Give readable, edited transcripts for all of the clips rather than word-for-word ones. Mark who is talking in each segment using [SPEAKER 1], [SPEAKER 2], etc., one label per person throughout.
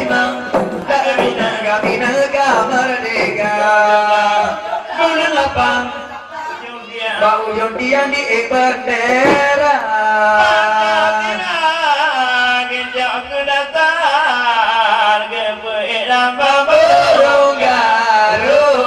[SPEAKER 1] memang kami negara merdeka. Bulan apa? Bau jundian di bendera. Burung Garuda.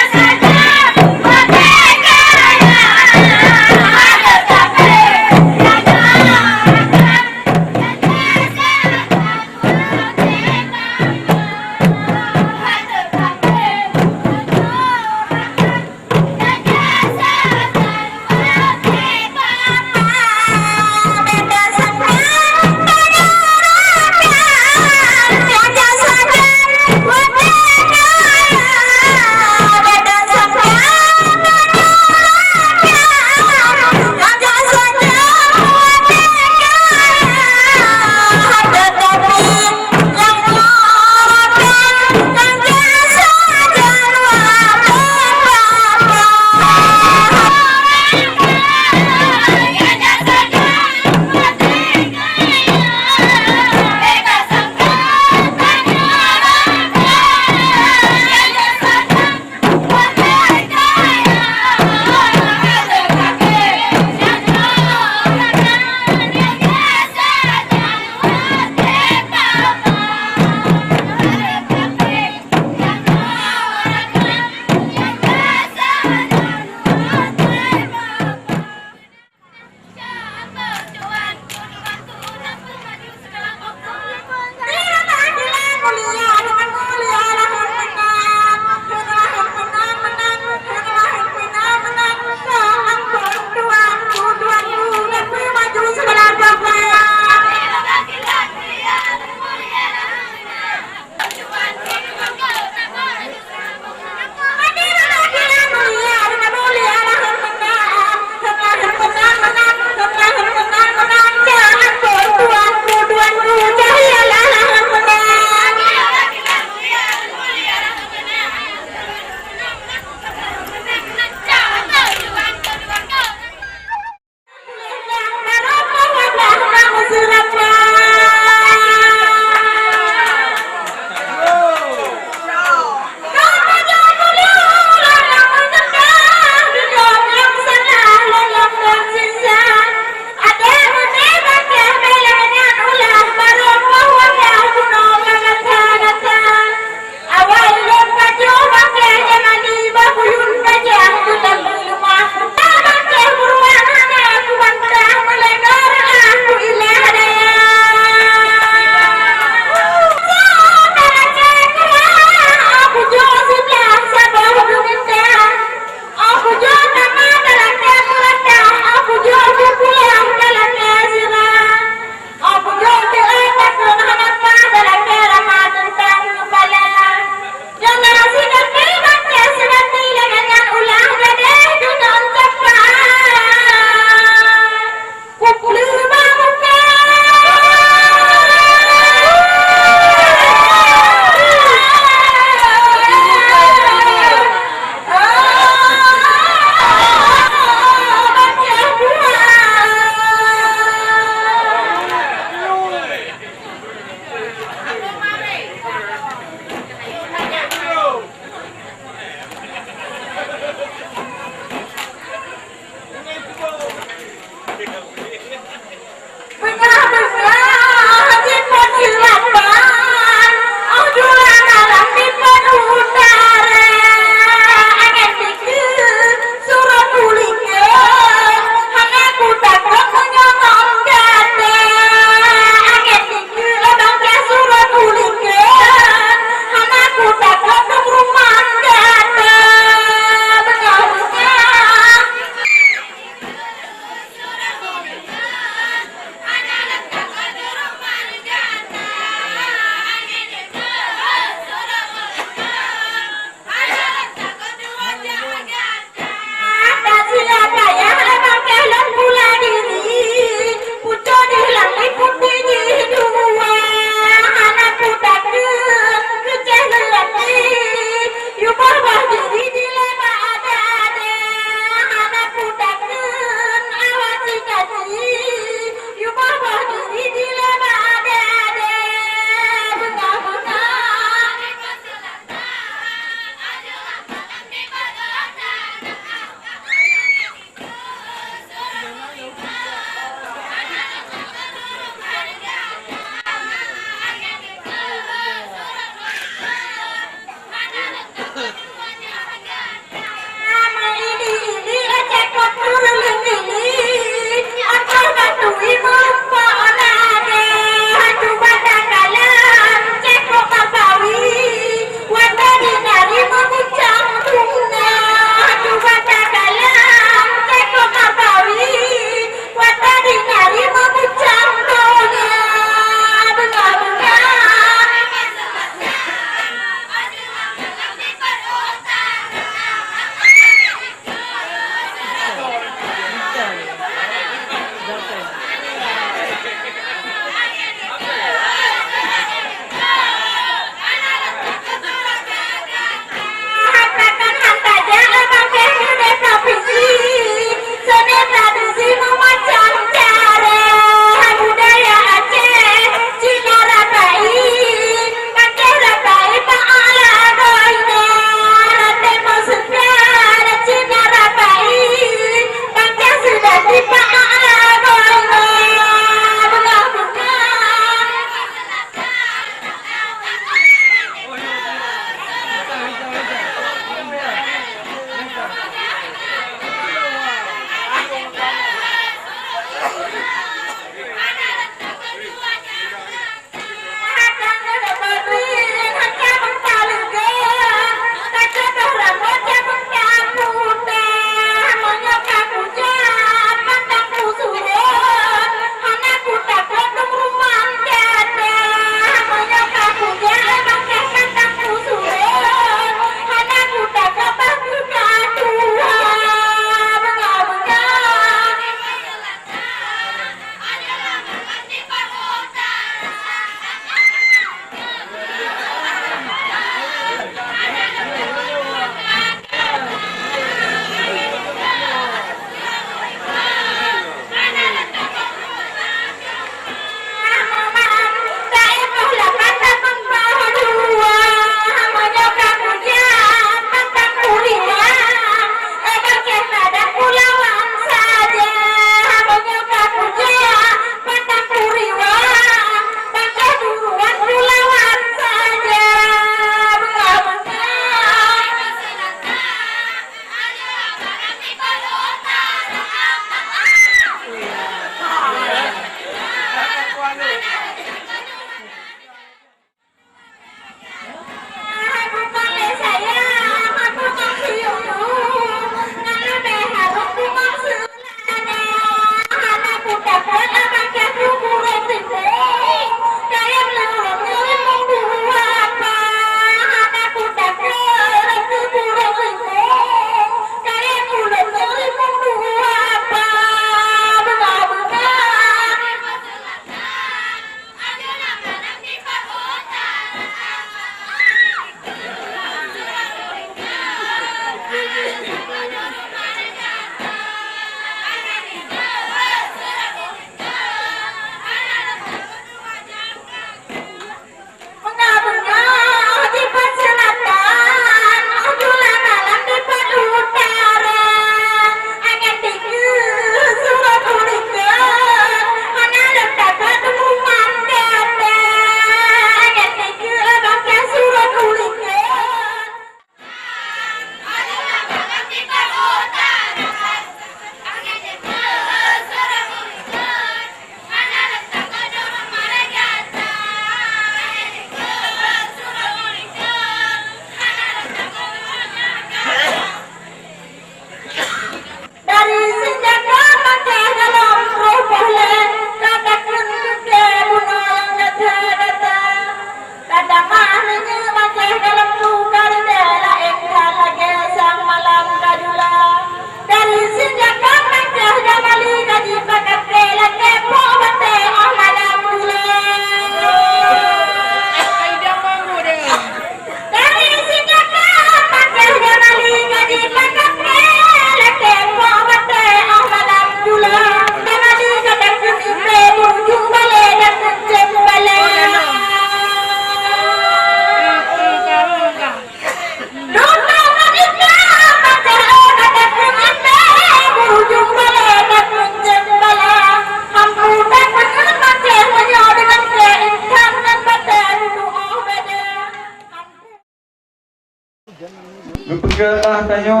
[SPEAKER 2] Berpegalah tayo,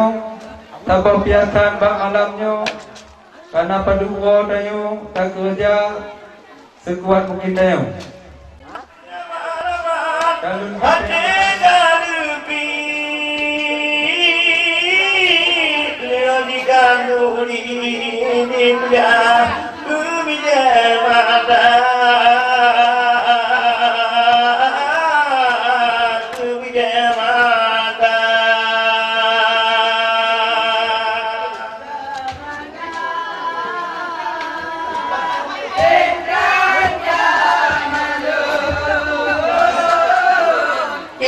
[SPEAKER 2] tabang piasan bak malamnya, karena paduwa tayo, tak kerja sekuat mungkin tayo. Kalun
[SPEAKER 1] Indra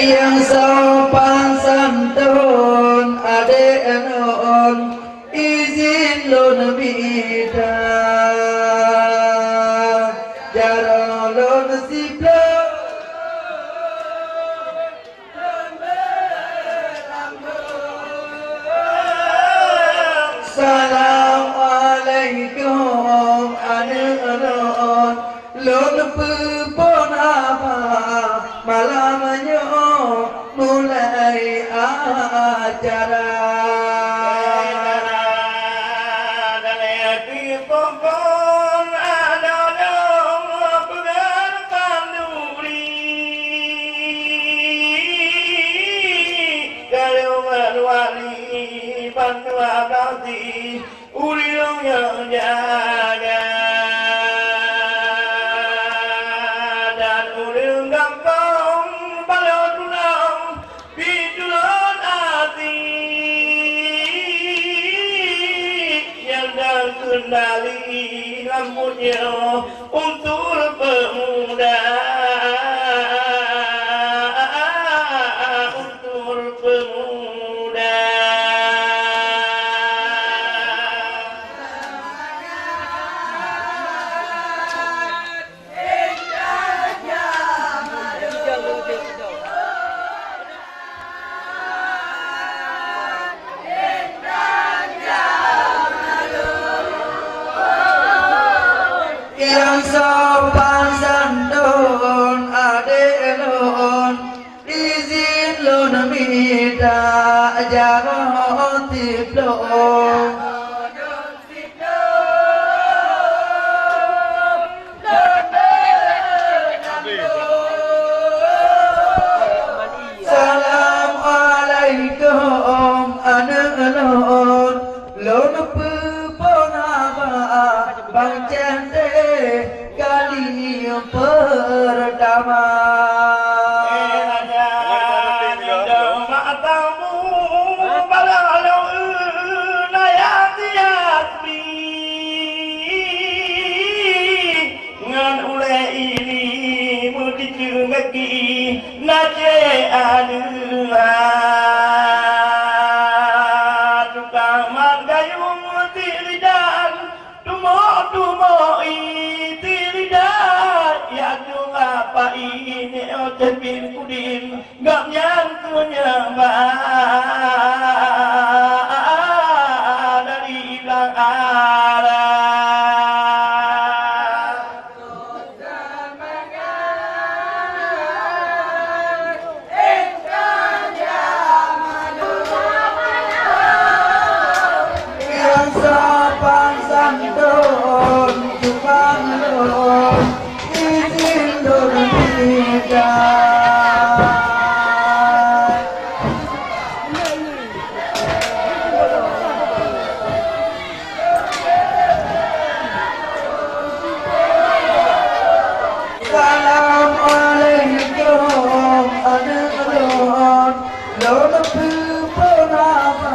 [SPEAKER 1] yang sopan santun adek non izin lon bida jaro lon siplo Assalamualaikum anak-anak lon pepon apa malamnya mulai acara kendali rambutnya untuk pemuda untuk pemuda yang sopan santun adek non izin lon minta jaro tiplo Assalamualaikum anak-anak lon peponaba bang cende kali pertama Nace aduh tukang margayung tiridan tumo tiridan ya dung apa ini oten bin kudin gak nyangkunya dari ilang arah sopan santun tukang lon izin lon bida Assalamualaikum anak-anak lon pepon apa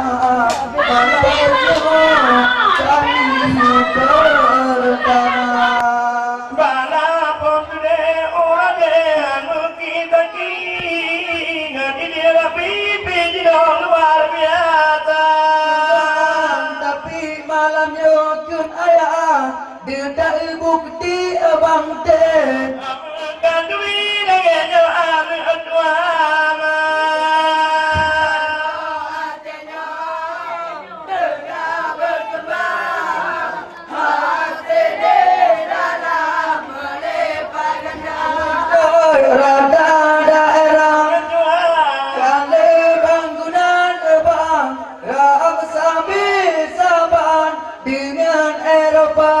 [SPEAKER 1] tapi malamnya kun ayah dia bukti abang teh kan duit dengan anak tua dengan Eropa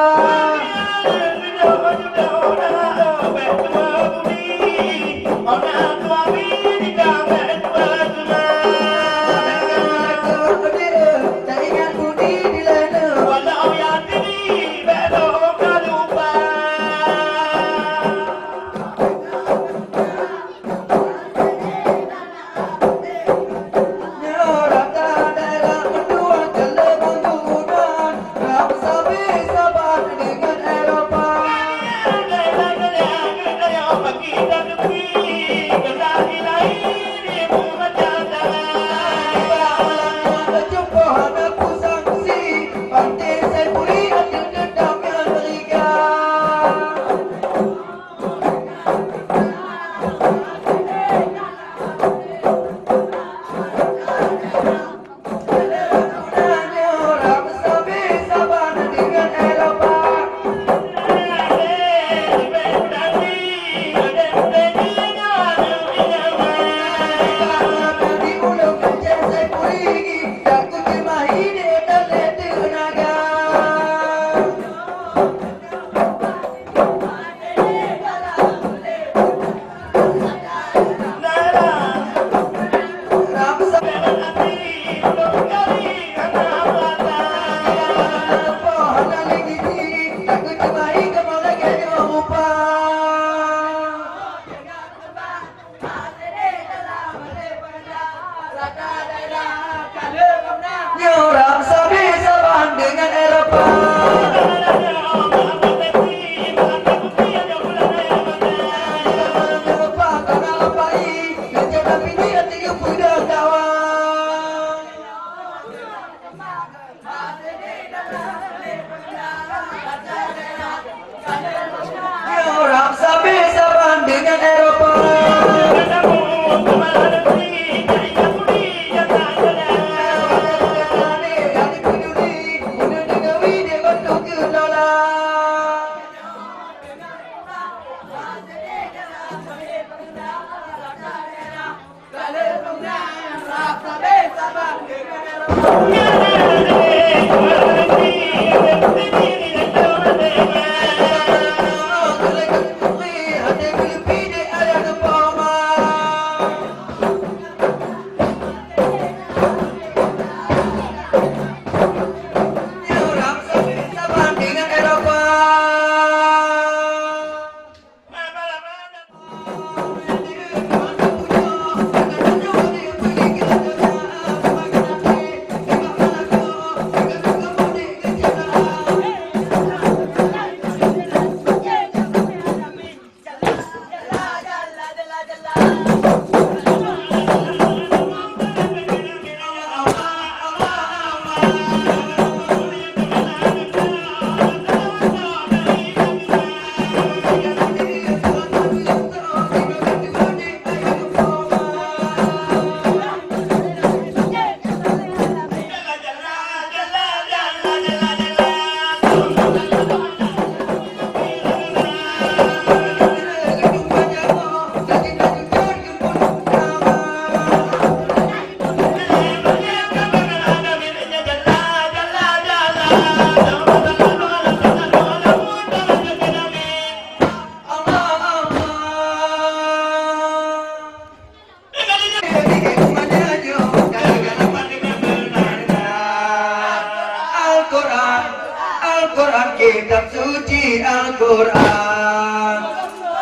[SPEAKER 3] Al-Quran.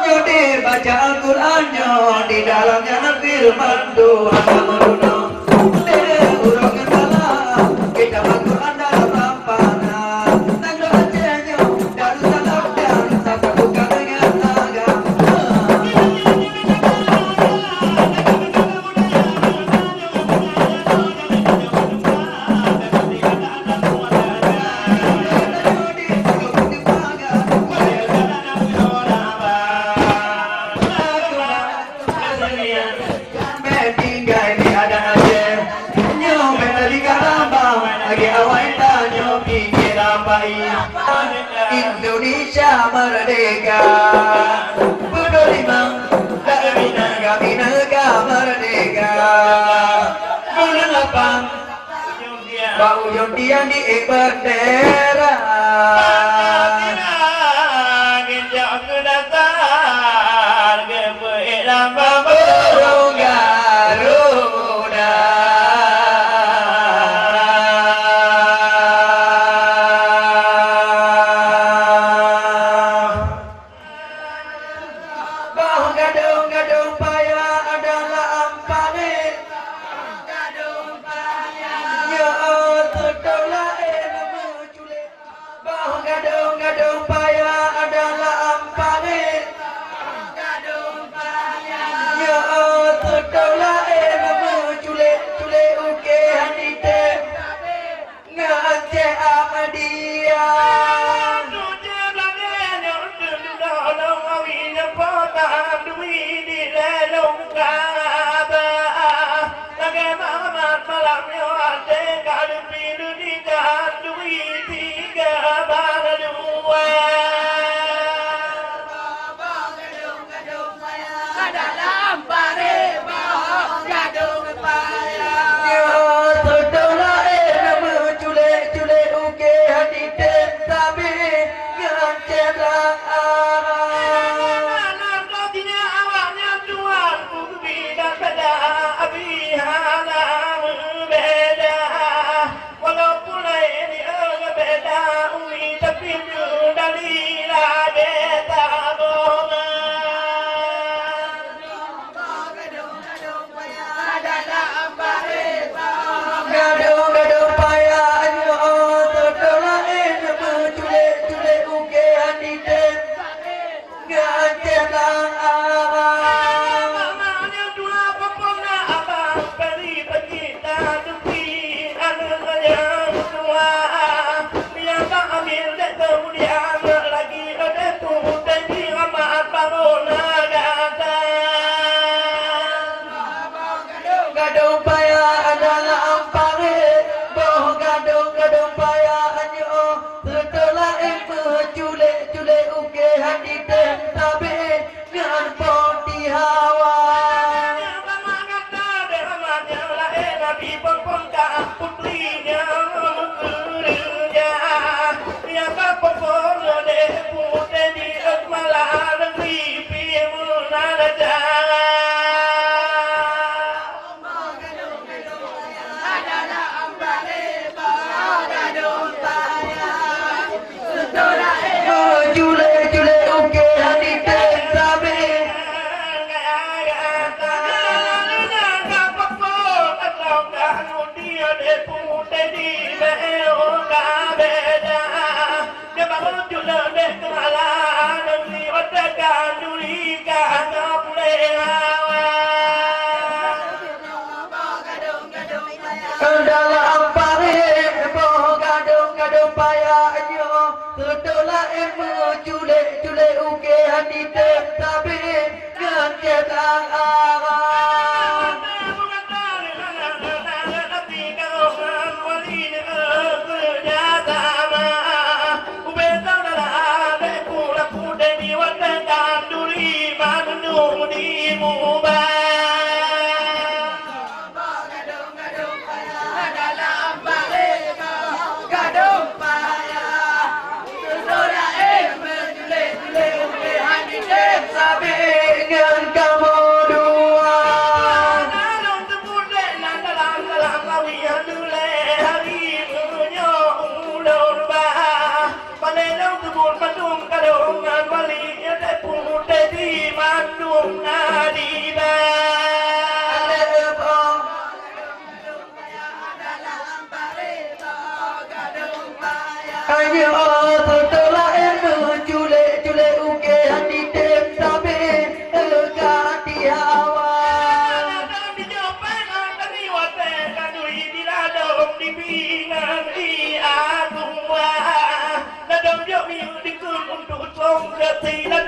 [SPEAKER 3] Nyudir baca Al-Qurannya, di dalamnya ada firman Tuhan. Urang dalam kitab Al-Quran dalam lampanan. Tanggal Acehnya Darussalam dan satu bukan dengan agama. Indonesia merdeka, bergelimang kami negara merdeka. Mengapa bau jontian di bendera? Burung Garuda. Gadung paya adalah ampane. Ya tertolak menculik. Bahwa gadung paya adalah ampane. Ya tertolak menculik uke handite. Ngaceh Ahmadiyah. Gadung paya adalah ampare, boh gadung paya anyo, setelah culik uke hadite, tapi ngan poti hawa. Dalam pare, boh gadung paya anyo, setelah culik uke hadite, tapi ngan cetak arah. Dengan kamu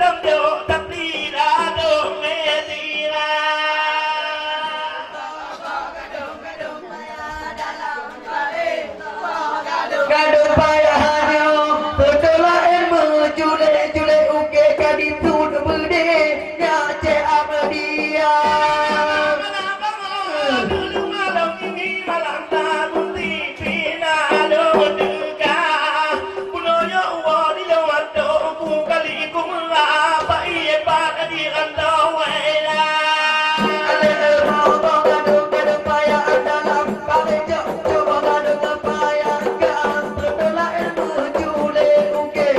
[SPEAKER 1] dalam jauh tapi ada medina.
[SPEAKER 3] Gaduh payahnya setelah ilmu jule uke kaditut berde nyace amadia.
[SPEAKER 1] Malam ini malam tahun pina do duka punoyo wali lawato ku kali ku mengapa iye pada di rantau wela.
[SPEAKER 3] Gaduh payah dalam kali coba gaduh payah kan setelah ilmu jule uke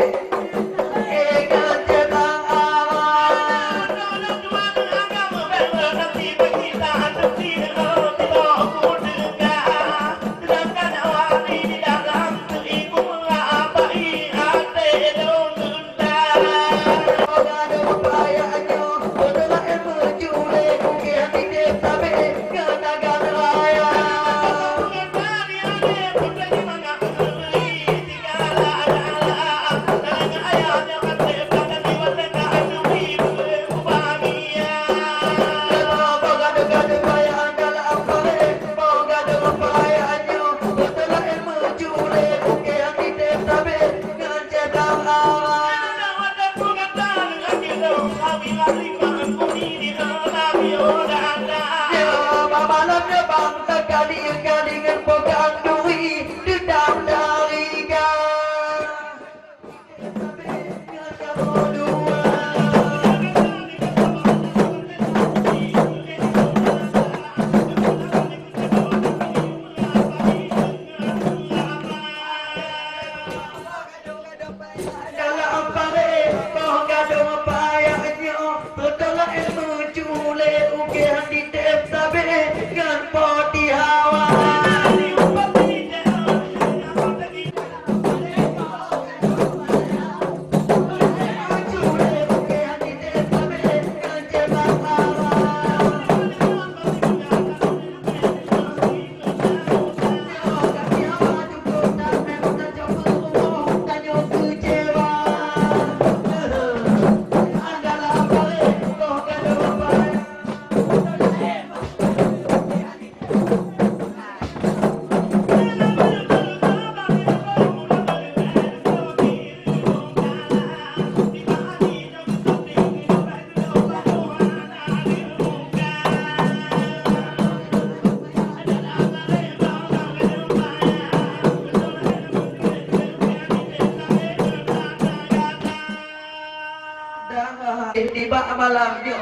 [SPEAKER 3] nyace tiba malamnya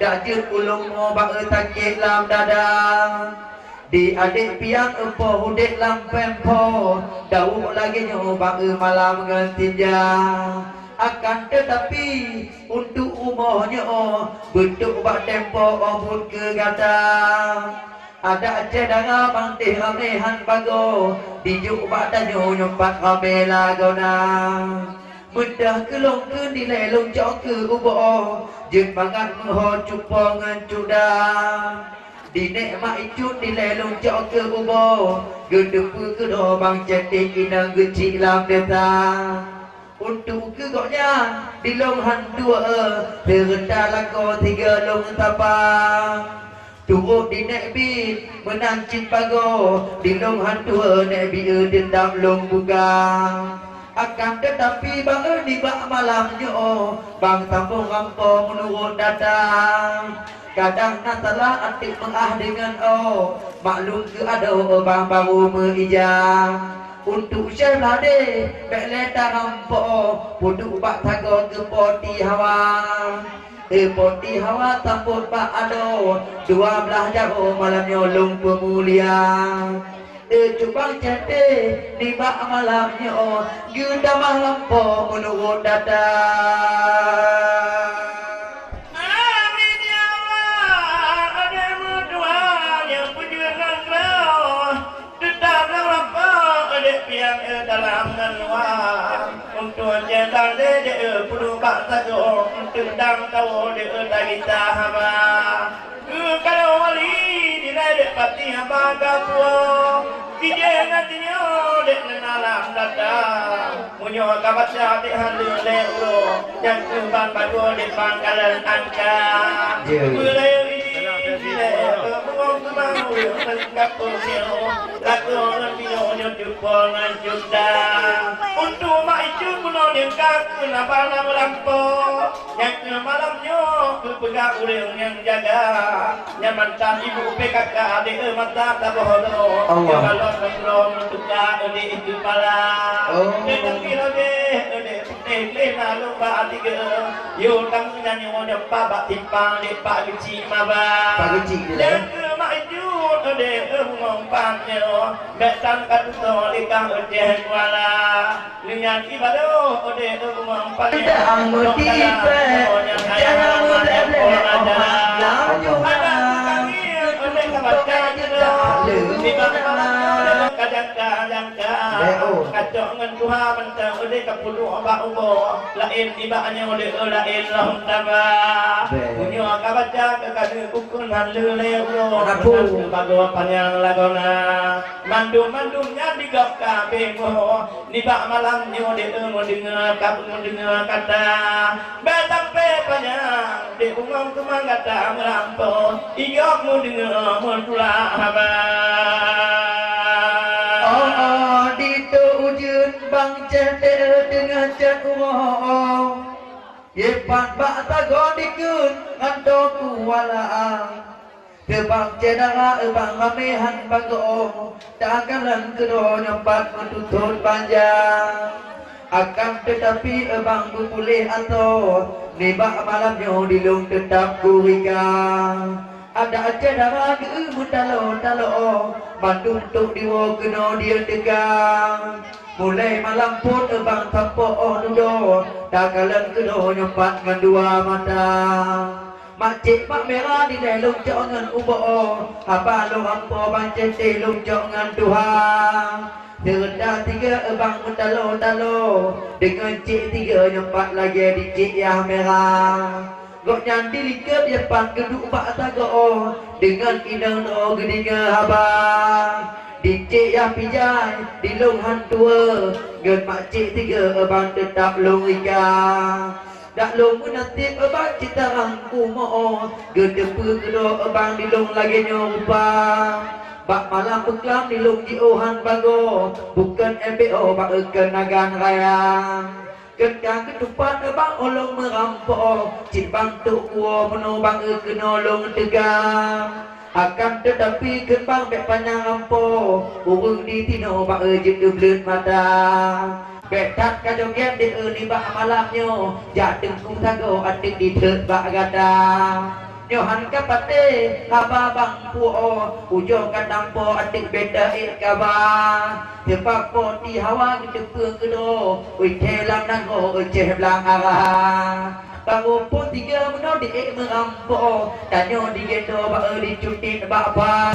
[SPEAKER 3] dajur ulung bak sakit lam dada di adik piang empo hudek lam pempo dawu lagi bak malam ngantinja akan tetapi untuk umurnya bentuk bak tempo ombud ke gata ada cedanga mangtih ramehan bago dijuk bak danyo nyompat ramela gona mudah kelong ke nilai long cok ke ubo jeng bangat ho cupo ngan cuda dinek mak icut nilai long cok ke ubo gedepu ke do bang cetik inang gecik lam desa untuk ke goknya di long hantua terenda lako tiga long tapang turut dinek bin menancing pago di long hantua nek bi dendam long buka akan tetapi bang di bak malamnya bang sambung rampo menurut datang kadang nasalah atik mengah dengan maklum ke ada bang baru merijang untuk syelade beleta rampo puduk bak tago ke poti hawa poti hawa tamput bak ado 12 jauh malam nyolong pemulia cubang cete di bak malamnya gunda malam po menurut dada
[SPEAKER 1] Amin ya Allah, ada berdua yang pujuan kau tetap apa ada piang dalam nganwa untuk jendak de perlu bak sajo untuk dang kau de lagi tahaba kalau wali dinai de pati hamba kau Kijeng nantinya dek nana malam datang munyo kabat hati handi leo yang kumpan bago di pangkalan angka mulai ini mengong kemang menggap posio lakukan video jupongan juta untuk maju menolak kaku napa nama lampu yang malamnya berpegang urang yang jaga nyamantan ibu PKK adik mata tak bohong yang balon kontrol tuka adik itu pala dengan kira deh putih lalu pak tiga yo tang nyanyi wajah pak timpang di pak kecil maba dan maju adik mengompangnya betan katu di kang ujeh kuala dengan ibadah adik mengompangnya
[SPEAKER 3] Anggoti jangan mudah
[SPEAKER 1] kacau dengan Tuhan mentang oleh kapulu abah ubo lain ibanya oleh lain lahum tabah punyo kabaca kekasih ukun halu leo bago panjang lagona mandum-mandumnya digap kabeh mo nibak malamnya oleh dengar kapun dengar kata betang pe panjang di umam kemang kata melampau igok mu dengar mentulah abah
[SPEAKER 3] bang cendel dengan jatuh yepan bak tagon dikun ando kuwalaang kebang cendela bang amehan bago dagalan kedo nyempat mentutut panjang akan tetapi bang bupulih atau nibak malamnya dilung tetap kuwigang ada cendela mutalo bandung tuk diwo keno dia tegang mulai malam pun bang tampo nudo dagalan kedo nyempat ngan dua mata makcik mak merah di dalam jangan ubo apa lo hampo bang cete lung jangan Tuhan terdah tiga bang talo dengan cik tiga nyempat lagi di cik yang merah gok nyanti liket yepan geduk bak tago dengan inang no gedinga habang dicik yang pijai di long hantua gen makcik tiga abang tetap long ikan dak long menatip abang cita rangku mo gedepu gedo abang di long lagi nyoba bak malam beklam di long jiohan bago bukan MBO bak kenagan raya Kedang ketupat abang olong merampok cik bang tuk kuo menobang kenolong tegang akan tetapi kembang bek panjang rampo urung di tino bak jip dublet mata betat kajoget di ni bak malamnya jateng ku tago atik di tek bak gada nyohan kapate haba bang puo ujung kadang po atik beda kaba tepak po di hawa gedepeng gedo ui telang nango ceh belang arah bangun pun tiga menau di merampo tanyo di gendo bak di cutin bak apa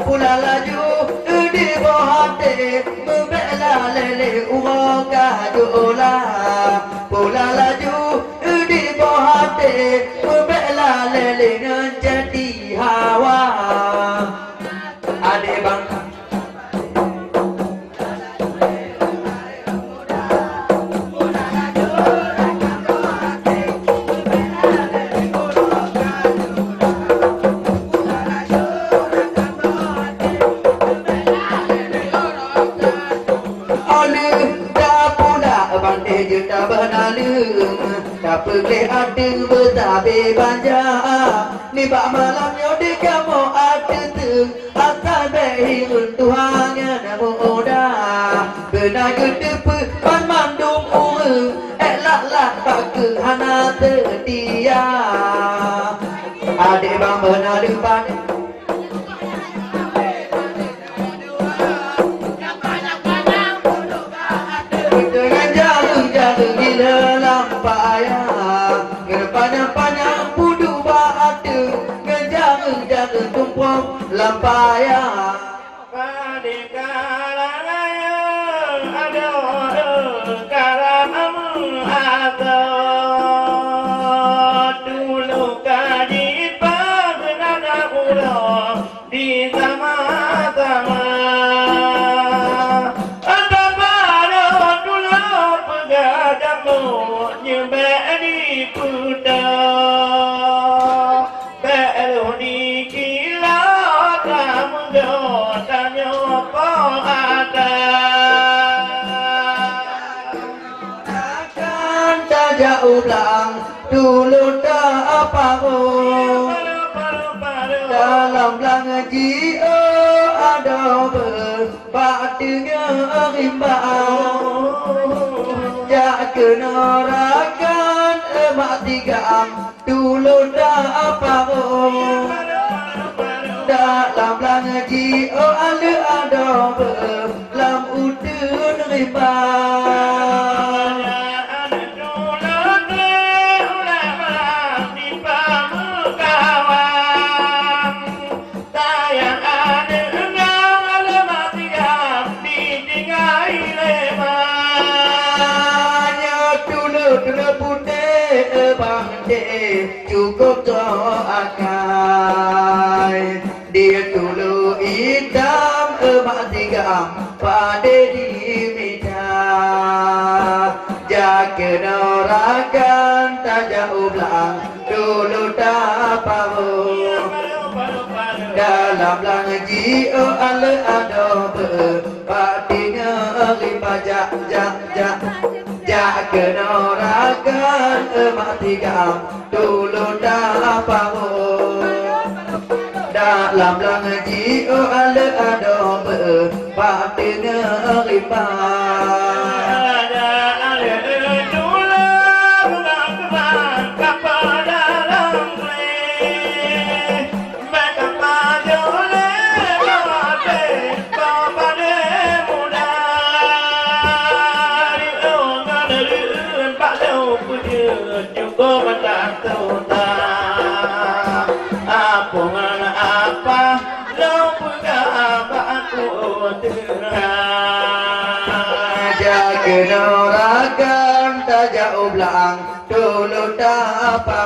[SPEAKER 3] pula laju di bohate membela lele uoga jola pula laju di bohate membela lele jadi hawa ade bang juta benalung tak boleh ada bertabe banja ni bak malamnya di kamu ada tu asal behirun Tuhannya namu dah benar kedepu pan mandum elak-lak tak ke hana terdia adik bang benalung pan panjang pudu baada ngejaga tumpang lampaya
[SPEAKER 1] pada kalanya ada karamu ada dulu kaji pernah ulang di sama-sama ada pada dulu pegadangmu nyembah di kuda baru ni kila kamu tanya apa ada
[SPEAKER 3] akan tak jauh belang dulu tak apa dalam belang jio ada berpatunya rimbang jak kenarakan emak tiga dulu dah apa dalam belang jio ada berlam udun rimbang cukup doakan dia dulu hitam emak tiga pada di meja jaga norakan tak jauh belang dulu tak apa dalam belang jio ala ada berpatinya riba jak kenorakan emak tiga dulu dah apa dalam belang jio ala ada berpatinya riba jaga norakan tak jauh belang dulu tak apa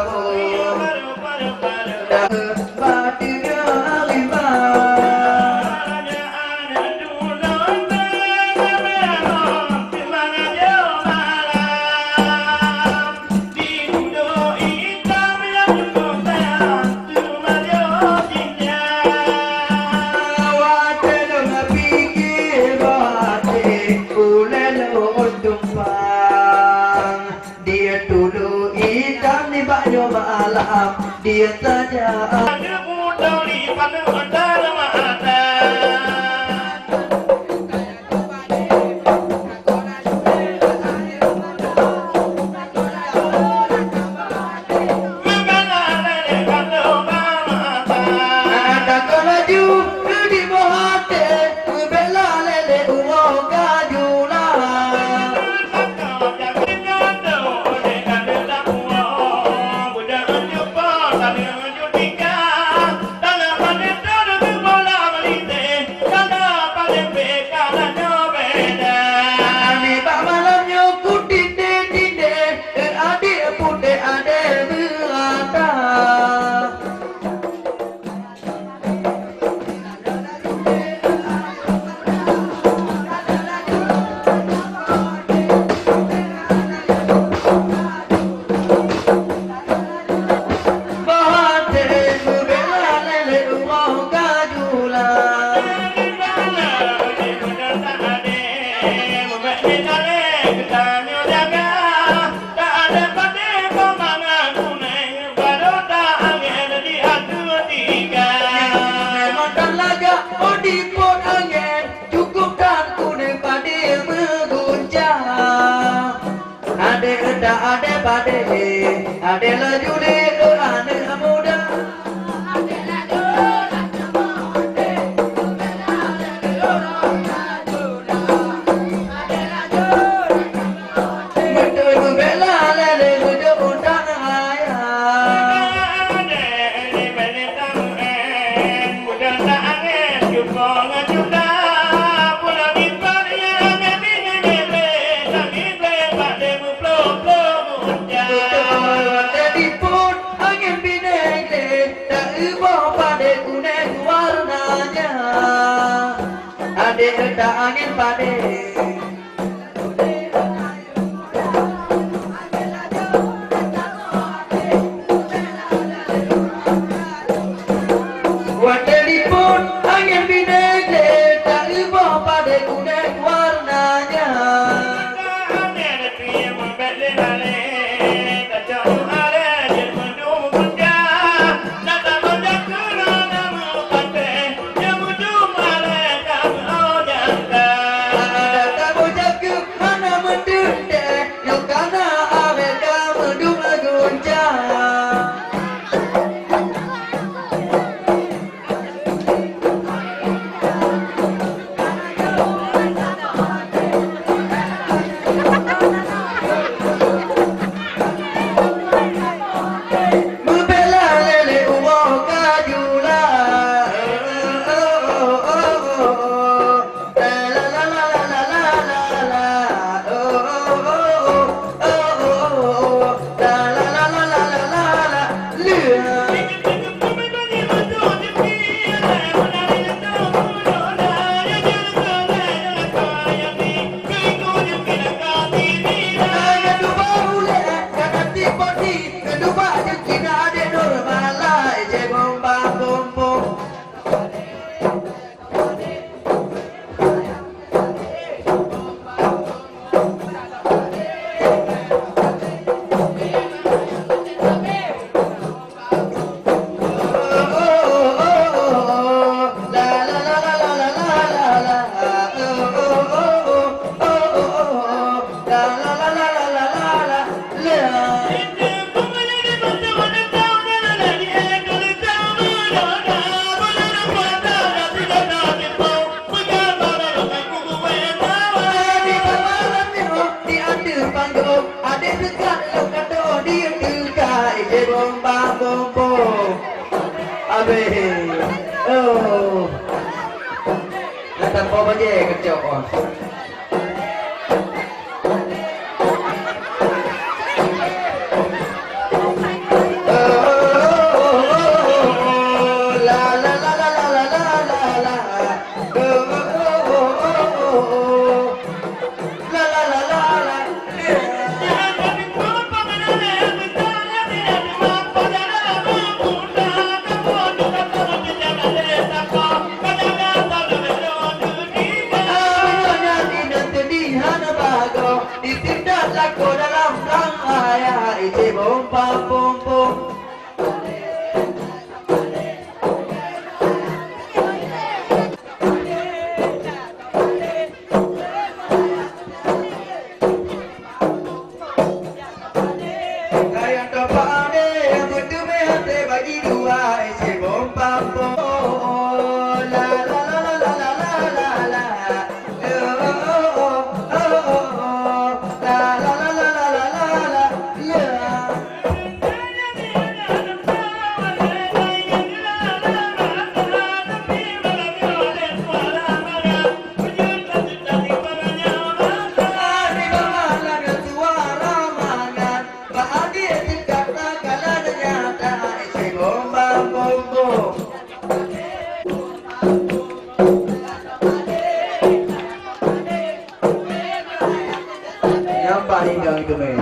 [SPEAKER 3] patinya malam dia saja
[SPEAKER 1] ada mudah di pada dalam ada Kita
[SPEAKER 3] tak ada pada ada laju di anak muda betul bela lele muda undang ayah telefon angin bideng tak ubah pada kuning warnanya adik tak angin pada telefon angin bideng tak ubah pada kuning warnanya adik dekat lo kata dia dekat bom bam bom bom abe oh kata apa baje kecok ditindak laku dalam rang ayah bom bam bom bom Nampak ni gang itu main.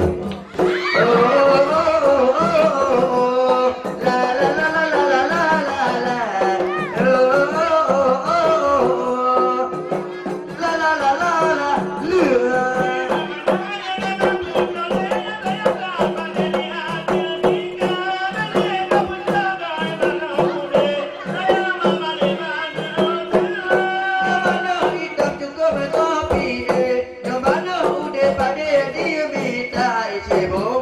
[SPEAKER 3] La la la la la la la la la. La la la la la. Di มีได้ชีบุ